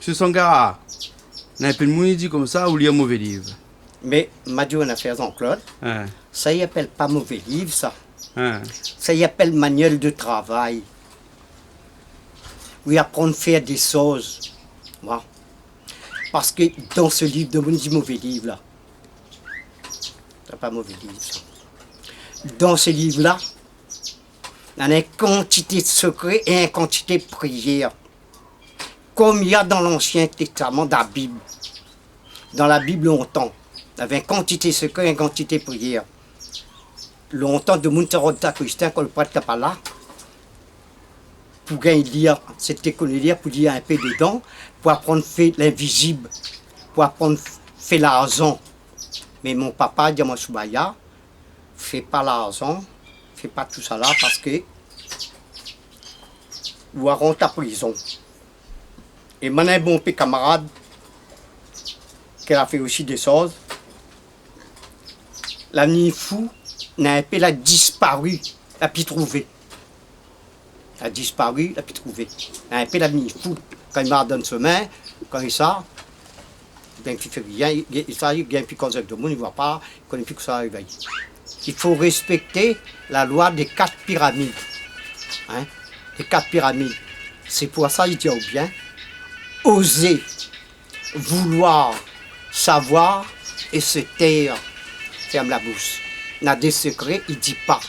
M. Sangara, n'a pas de dit comme ça ou lire mauvais livre? Mais, m'a dit, on a fait Jean-Claude, Hein? ça y appelle pas mauvais livre, ça. Hein? Ça y appelle manuel de travail. Oui, apprendre à faire des choses. Voilà. Parce que dans ce livre, de mon dit mauvais livre, là, c'est pas mauvais livre, ça. Dans ce livre-là, il y a une quantité de secrets et une quantité de prières. Comme il y a dans l'Ancien Testament, dans la Bible. Dans la Bible, longtemps, il y avait une quantité de secrets et une quantité de prières. Longtemps, de Monterota Christian, quand le prêtre n'est pas là, pour gagner lire, c'était qu'on lire, pour lire un peu dedans, pour apprendre à faire l'invisible, pour apprendre à faire l'argent. Mais mon papa, dit à moi, Soubaya, fais pas l'argent, fais pas tout ça là, parce que ou à rentrer à prison. Et mon un bon petit camarade, qui a fait aussi des choses, la nuit fou, n'a un peu la disparu, la pu trouver. Elle a disparu, la pu trouver. Un peu la nuit fou, quand il m'a donné ce main, quand il sort, bien qu'il fait rien, il vient plus conseil de monde, il ne voit pas, il ne connaît plus que ça arrive. Il faut respecter la loi des 4 pyramides. Hein? Les 4 pyramides. C'est pour ça, il dit au bien, oser, vouloir, savoir et se taire. Ferme la bouche. Il a des secrets, il ne dit pas.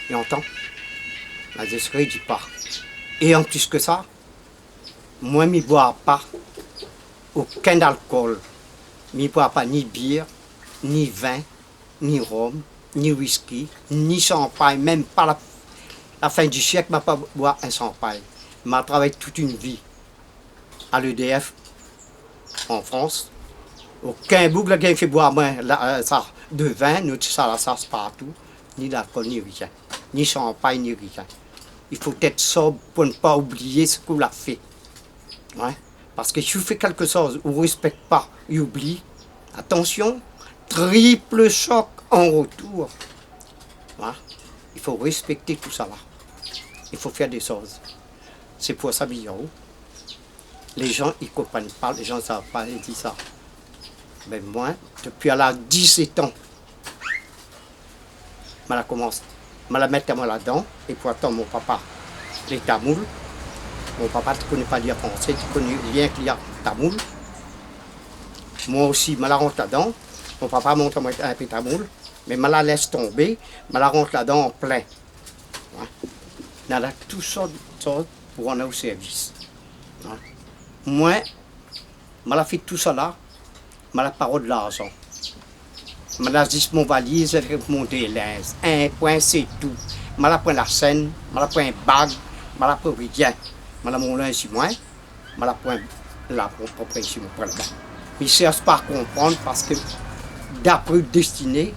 Il entend? Il a des secrets, il ne dit pas. Et en plus que ça, moi, je ne bois pas aucun alcool. Je ne bois pas ni bière, ni vin, ni rhum, ni whisky, ni champagne, même pas la fin du siècle, je ne pas boire un champagne. Je travaillé toute une vie à l'EDF en France. Aucun boucle qui fait boire moins ça, de vin, nous ça c'est partout, ni d'alcool, ni rien, ni champagne, ni rien. Il faut être sobre pour ne pas oublier ce qu'on a fait. Ouais? Parce que si vous faites quelque chose, vous ne respectez pas, vous oubliez, attention, triple choc en retour. Ouais? Il faut respecter tout ça là. Il faut faire des choses. C'est pour ça, les gens ils ne comprennent pas, les gens ne savent pas, ils disent ça. Mais moi, depuis à l'âge de 17 ans, je commence à la mettre là-dedans. Et pourtant, mon papa, les tamouls, mon papa ne connaît pas lire français, il ne connaît rien que lire tamoul. Moi aussi, je la rentre là-dedans. Mon papa montre un peu tamoul, mais je la laisse tomber, je la rentre là-dedans en plein. Ouais. Il y a toutes sortes de choses pour en aller au service. Ouais. Moi, je fait tout ça là. Je la parole de l'argent. Je la dit mon valise avec mon délinge. Un point, c'est tout. Je la prends la scène, je la prends un bague, je la prends rien. Je la mon linge sur moi, je la prends la propre ici, je prends là-bas. Ils ne cherchent pas à comprendre parce que d'après destinée,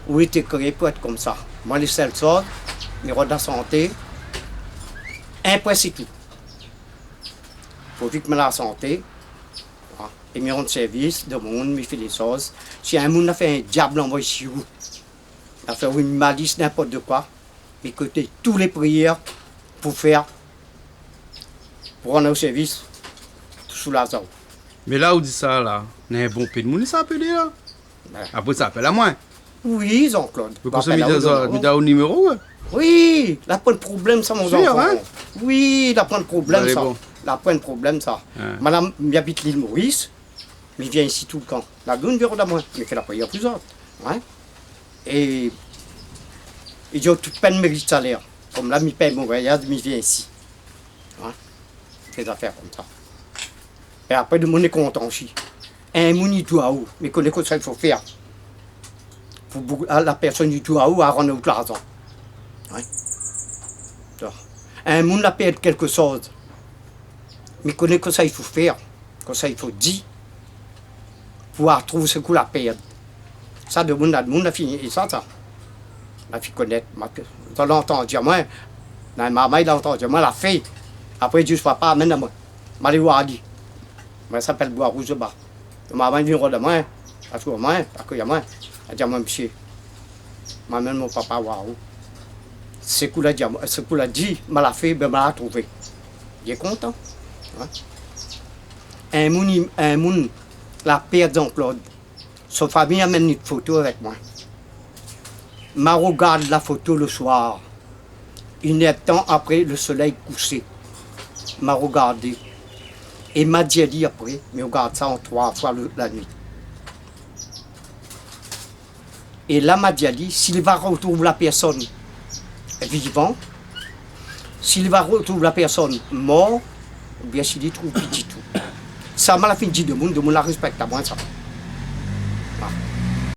où était créé pour être comme ça. Moi, les seules choses, les rois de la santé, un point, c'est tout. Pourvu que je la santé, et me rendre service, de monde, me fait des choses. Si un monde a fait un diable envoyé sur vous, il a fait une malice, n'importe quoi, écoutez, tous les prières pour faire, pour rendre au service, tout sous la zone. Mais là, où dit ça, là, il y a un bon peu de monde, ça appelle là. Ben. Après, ça appelle à moi. Oui, Jean-Claude. Vous pensez que au numéro, ouais? Oui, il a pas de problème, ça, mon enfant. Hein? Oui, il a pas de problème, Allez, ça. bon. Il a pas de problème, ça. Hein. Madame, j'habite l'île Maurice, mais il vient ici tout le temps. La donne bureau de moi, il fait la prière plus autres. Ouais. Et il dit, tu payes mes salaire. Comme là, il paye mon voyage, il vient ici. Ouais. Il fait des affaires comme ça. Et après, de mon est content aussi. Un moun, il doit où? Mais connaît que ça, il faut faire. Pour la personne, il doit où à rendre de l'argent. Ouais. Un moun, a payé quelque chose. Mais connaît que ça, il faut faire. Que ça, il faut dire. Pour trouver ce qu'on la perd. Ça, de monde a fini. Et ça. La fille connaître. Ça l'entend dire, moi. Maman, il a entendu, moi, la fait. Après, juste papa, amène moi. Je vais aller dit. Moi, ça s'appelle Bois Rouge de bas. Maman vient de moi. Parce que moi, elle dit, moi, monsieur. M'amène mon papa, waouh. Ce qu'on a dit, je l'ai fait, ben, je l'ai trouvé. Il est content. Ouais. un monde, la père Jean-Claude, sa famille amène une photo avec moi. Je regarde la photo le soir. Une heure de temps après, le soleil couché. Je regardé. Et m'a dit après, mais regarde ça en 3 fois la nuit. Et là, m'a dit, s'il va retrouver la personne vivante, s'il va retrouver la personne morte, ou bien s'il y trouve petit tout. Ça m'a la fin dit de monde la respecte à moi, ça.